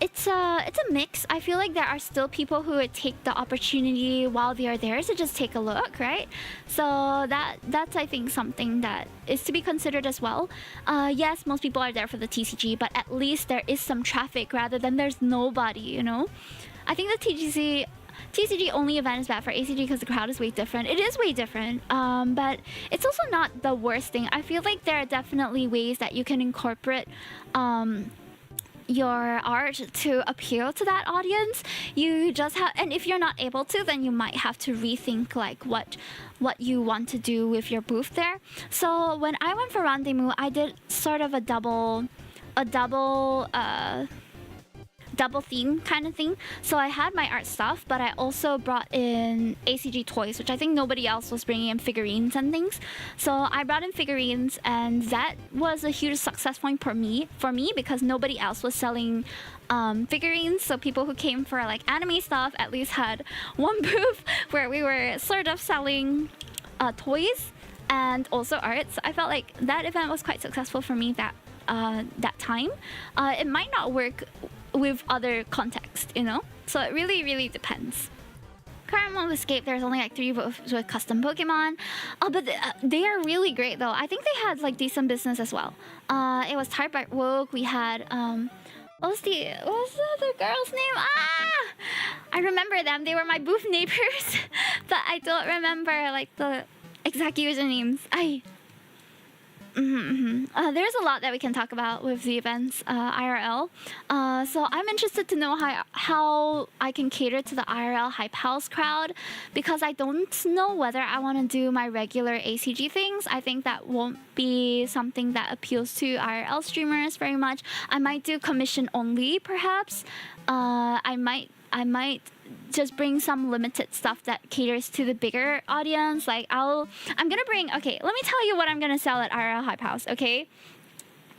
it's a mix. I feel like there are still people who would take the opportunity while they are there to just take a look, right? So that's I think something that is to be considered as well. Yes, most people are there for the TCG, but at least there is some traffic rather than there's nobody, you know? I think the TCG only event is bad for ACG because the crowd is way different. It is way different, but it's also not the worst thing. I feel like there are definitely ways that you can incorporate your art to appeal to that audience. You just have, and if you're not able to, then you might have to rethink like what you want to do with your booth there. So when I went for Rendezvous, I did sort of a double theme kind of thing. So I had my art stuff, but I also brought in ACG toys, which I think nobody else was bringing in figurines and things. So I brought in figurines, and that was a huge success point for me because nobody else was selling figurines. So people who came for like anime stuff at least had one booth where we were sort of selling toys and also art. So I felt like that event was quite successful for me that time. It might not work with other context, you know? So it really depends. Current one with Escape, there's only like 3 with custom Pokemon. Oh, but they are really great though. I think they had like decent business as well. It was Type by Woke. We had what was the other girl's name? I remember them. They were my booth neighbors, but I don't remember like the exact usernames. There's a lot that we can talk about with the events IRL. So I'm interested to know how I can cater to the IRL Hype House crowd, because I don't know whether I want to do my regular ACG things. I think that won't be something that appeals to IRL streamers very much. I might do commission only, perhaps. I might just bring some limited stuff that caters to the bigger audience. Like I'm gonna bring, okay, let me tell you what I'm gonna sell at IRL Hype House, okay?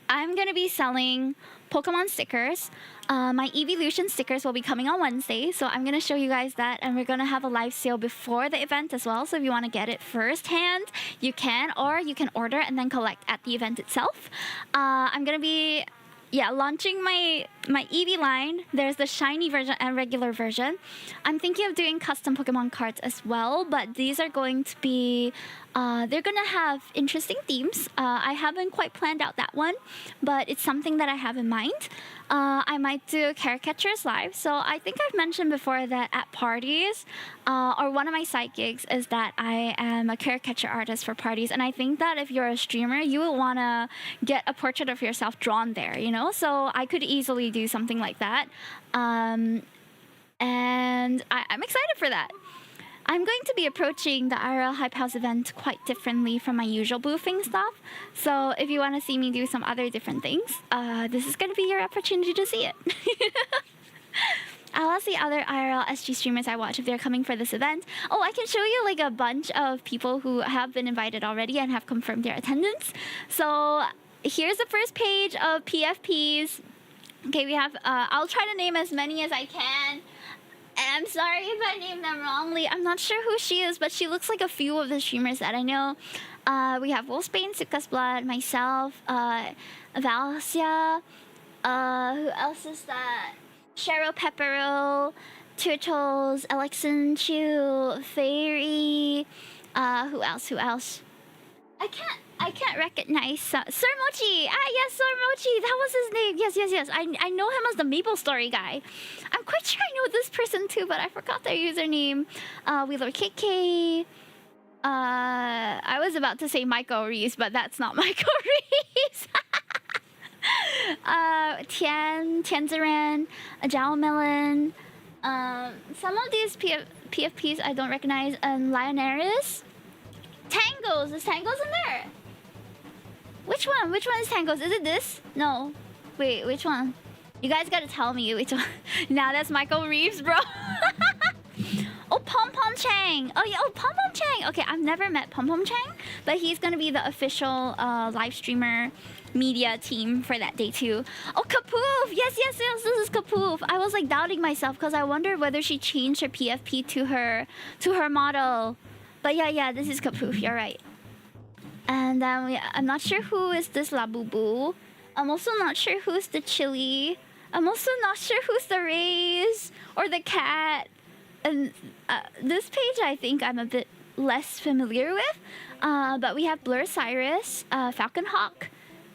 I'm gonna be selling Pokemon stickers. My Evolution stickers will be coming on Wednesday, so I'm gonna show you guys that, and we're gonna have a live sale before the event as well. So if you want to get it firsthand, you can, or you can order and then collect at the event itself. I'm gonna be launching my Eevee line. There's the shiny version and regular version. I'm thinking of doing custom Pokemon cards as well, but these are going to be they're gonna have interesting themes. I haven't quite planned out that one, but it's something that I have in mind. I might do caricatures live. So I think I've mentioned before that at parties, or one of my side gigs is that I am a caricature artist for parties. And I think that if you're a streamer, you will want to get a portrait of yourself drawn there, you know? So I could easily do something like that. And I'm excited for that. I'm going to be approaching the IRL Hype House event quite differently from my usual boofing stuff. So if you want to see me do some other different things, this is going to be your opportunity to see it. I'll ask the other IRL SG streamers I watch if they're coming for this event. Oh, I can show you like a bunch of people who have been invited already and have confirmed their attendance. So here's the first page of PFPs. Okay, we have, I'll try to name as many as I can. And I'm sorry if I named them wrongly. I'm not sure who she is, but she looks like a few of the streamers that I know. We have Wolfsbane, Suka's Blood, myself, Valsia. Who else is that? Cheryl Peppero, Turtles, Alexin Chu, Fairy. Who else? I can't recognize Sir Mochi. Ah, yes, Sir Mochi. That was his name. Yes. I know him as the Maple Story guy. I'm quite sure I know this person too, but I forgot their username. Wheeler KK. I was about to say Michael Reeves, but that's not Michael Reeves. Tianziren, Jao Melon. Some of these PFPs I don't recognize. Lionaris. Tangos. Is Tangos in there? Which one? Which one is Tangos? Is it this? No. Wait, which one? You guys gotta tell me which one. Nah, that's Michael Reeves, bro. Oh, Pom Pom Chang. Oh, yeah. Oh, Pom Pom Chang. Okay, I've never met Pom Pom Chang, but he's gonna be the official live streamer media team for that day too. Oh, Kapoof. Yes. This is Kapoof. I was like doubting myself because I wondered whether she changed her PFP to her model. But yeah, this is Kapoof. You're right. And I'm not sure who is this Labubu. I'm also not sure who's the Chili. I'm also not sure who's the Rays or the Cat. And this page I think I'm a bit less familiar with. But we have Blur Cyrus, Falcon Hawk,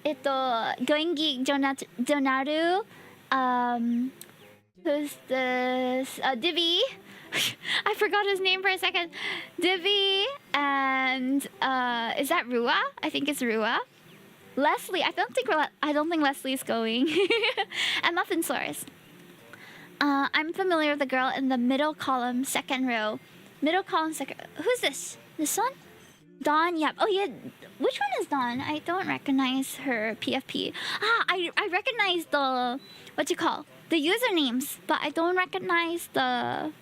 Going Geek Donaru, who's this? Divvy. I forgot his name for a second. Divvy and is that Rua? I think it's Rua. Leslie. I don't think Leslie's going. And Muffin Source. I'm familiar with the girl in the middle column, second row. Middle column, second. Who's this? This one? Dawn. Yep. Oh yeah. Which one is Dawn? I don't recognize her PFP. I recognize the the usernames, but I don't recognize the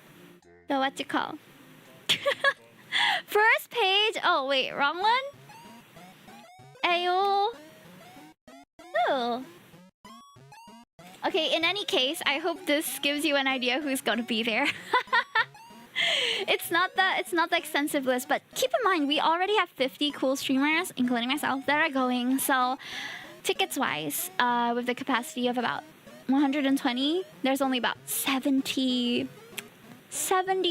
first page. Oh wait, wrong one. Ayo. Oh. Okay, in any case, I hope this gives you an idea who's gonna be there. It's not the extensive list, but keep in mind we already have 50 cool streamers, including myself, that are going. So tickets wise, with the capacity of about 120, there's only about 70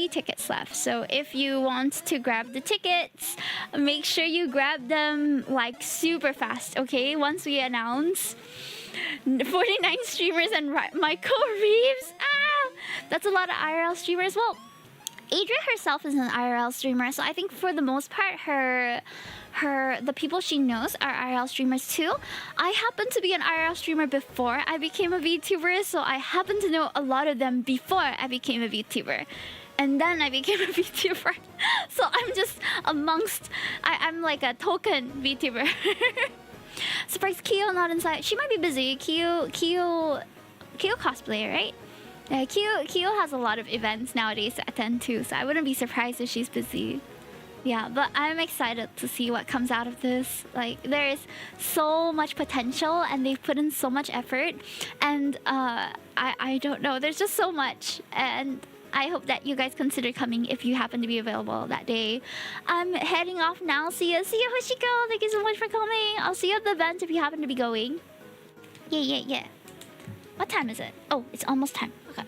tickets left. So if you want to grab the tickets, make sure you grab them like super fast, okay? Once we announce 49 streamers and Michael Reeves. That's a lot of IRL streamers. Well, Adria herself is an IRL streamer, so I think for the most part the people she knows are IRL streamers too. I happen to be an IRL streamer before I became a VTuber, so I happen to know a lot of them before I became a VTuber. And then I became a VTuber. So I'm just amongst... I'm like a token VTuber. Surprise Kyo not inside. She might be busy. Kyo cosplayer, right? Yeah, Kyo has a lot of events nowadays to attend to, so I wouldn't be surprised if she's busy. Yeah, but I'm excited to see what comes out of this. Like, there is so much potential and they've put in so much effort. And I don't know, there's just so much. And I hope that you guys consider coming if you happen to be available that day. I'm heading off now. See ya, Hoshiko. Thank you so much for coming. I'll see you at the event if you happen to be going. Yeah. What time is it? Oh, it's almost time. Okay.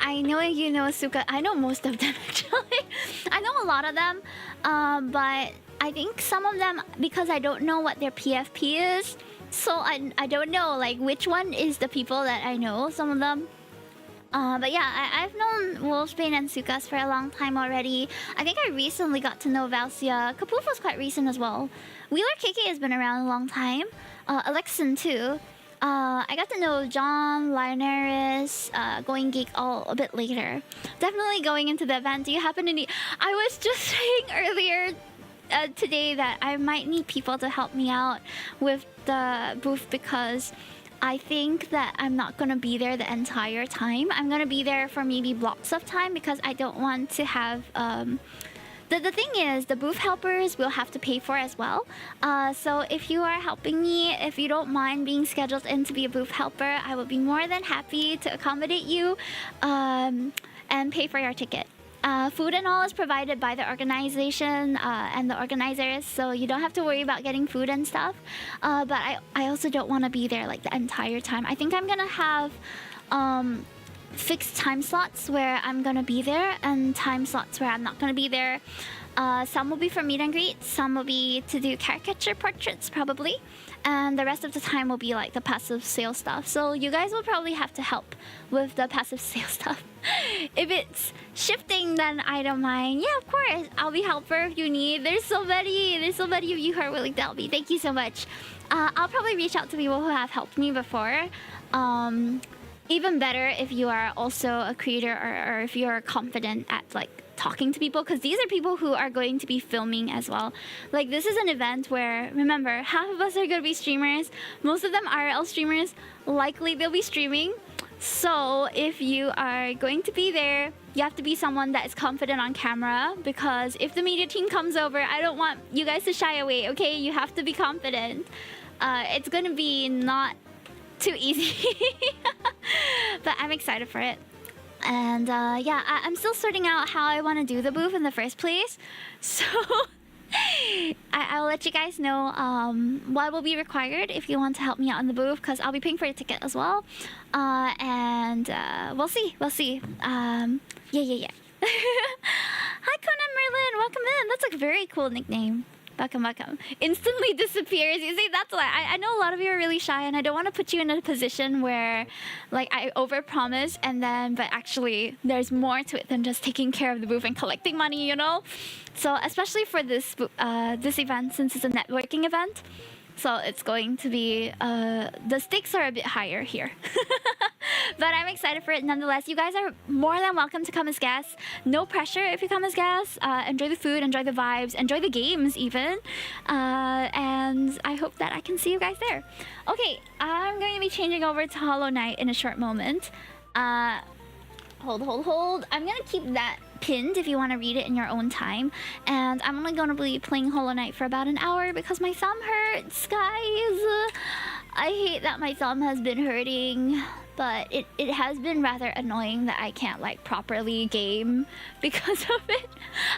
I know you know Suka. I know most of them actually. I know a lot of them, but I think some of them, because I don't know what their PFP is, so I don't know like which one is the people that I know. Some of them, But yeah, I've known Wolfsbane and Sukas for a long time already. I think I recently got to know Valsia. Kapoof was quite recent as well. Wheeler KK has been around a long time. Alexin too. I got to know John, Lionaris, Going Geek all a bit later. Definitely going into the event. Do you happen to need... I was just saying earlier today that I might need people to help me out with the booth because I think that I'm not gonna be there the entire time. I'm gonna be there for maybe blocks of time because I don't want to have... The thing is, the booth helpers will have to pay for as well. So if you are helping me, if you don't mind being scheduled in to be a booth helper, I will be more than happy to accommodate you and pay for your ticket. Food and all is provided by the organization and the organizers, so you don't have to worry about getting food and stuff. But I also don't want to be there like the entire time. I think I'm gonna have fixed time slots where I'm gonna be there and time slots where I'm not gonna be there. Some will be for meet and greet, some will be to do caricature portraits probably, and the rest of the time will be like the passive sale stuff. So you guys will probably have to help with the passive sale stuff. If it's shifting, then I don't mind. Yeah, of course, I'll be helper if you need. There's so many of you who are willing to help me. Thank you so much. I'll probably reach out to people who have helped me before. Even better if you are also a creator or if you're confident at like talking to people, because these are people who are going to be filming as well. Like, this is an event where, remember, half of us are going to be streamers, most of them IRL streamers, likely they'll be streaming. So if you are going to be there, you have to be someone that is confident on camera, because if the media team comes over, I don't want you guys to shy away, okay? You have to be confident. It's going to be not too easy. But I'm excited for it. And yeah, I'm still sorting out how I want to do the booth in the first place. So I'll let you guys know what will be required if you want to help me out in the booth, because I'll be paying for a ticket as well. And we'll see. Yeah. Hi Conan Merlin, welcome in. That's a very cool nickname. Welcome. Instantly disappears. You see, that's why I know a lot of you are really shy, and I don't want to put you in a position where, like, I overpromise and then, but actually, there's more to it than just taking care of the booth and collecting money, you know. So especially for this event, since it's a networking event, so it's going to be the stakes are a bit higher here. But I'm excited for it nonetheless. You guys are more than welcome to come as guests. No pressure if you come as guests. Enjoy the food, enjoy the vibes, enjoy the games even. And I hope that I can see you guys there. Okay, I'm going to be changing over to Hollow Knight in a short moment. Hold. I'm going to keep that pinned if you want to read it in your own time. And I'm only going to be playing Hollow Knight for about an hour because my thumb hurts, guys. I hate that my thumb has been hurting, but it has been rather annoying that I can't like properly game because of it.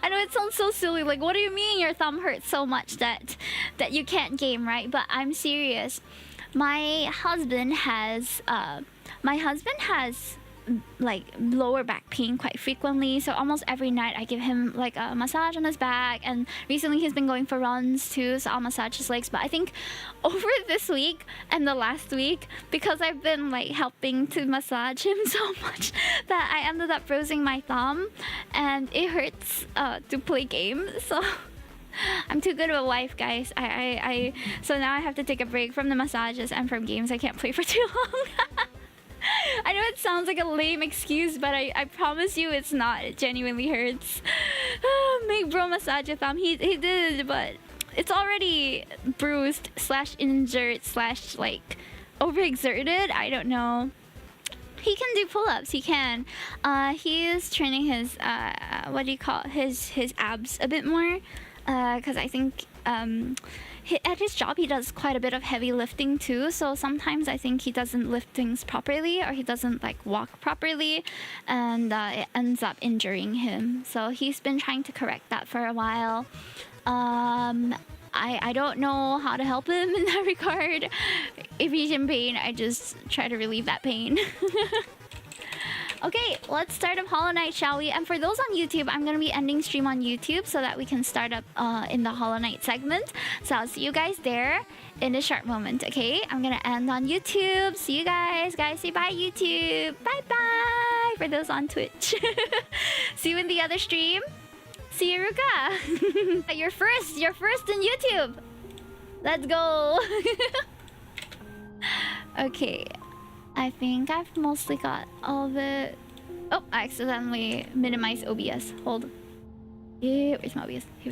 I know it sounds so silly, like what do you mean your thumb hurts so much that you can't game, right? But I'm serious. My husband has like lower back pain quite frequently, so almost every night I give him like a massage on his back, and recently he's been going for runs too, so I'll massage his legs. But I think over this week and the last week, because I've been like helping to massage him so much, that I ended up bruising my thumb and it hurts to play games. So I'm too good of a wife, guys. So now I have to take a break from the massages and from games. I can't play for too long. I know it sounds like a lame excuse, but I promise you it's not. It genuinely hurts. Make bro massage your thumb. He did, but it's already bruised / injured / like overexerted. I don't know. He can do pull-ups. He can. He is training his his abs a bit more, because I think at his job he does quite a bit of heavy lifting too, so sometimes I think he doesn't lift things properly, or he doesn't like walk properly, and it ends up injuring him. So he's been trying to correct that for a while. I don't know how to help him in that regard. If he's in pain, I just try to relieve that pain. Okay, let's start up Hollow Knight, shall we? And for those on YouTube, I'm going to be ending stream on YouTube so that we can start up in the Hollow Knight segment. So I'll see you guys there in a short moment, okay? I'm going to end on YouTube. See you guys. Guys, say bye, YouTube. Bye-bye. for those on Twitch. See you in the other stream. See you, Ruka. You're first in YouTube. Let's go. Okay. I think I've mostly got all the... Oh, I accidentally minimized OBS. Hold. Yeah, where's my OBS? Here we go.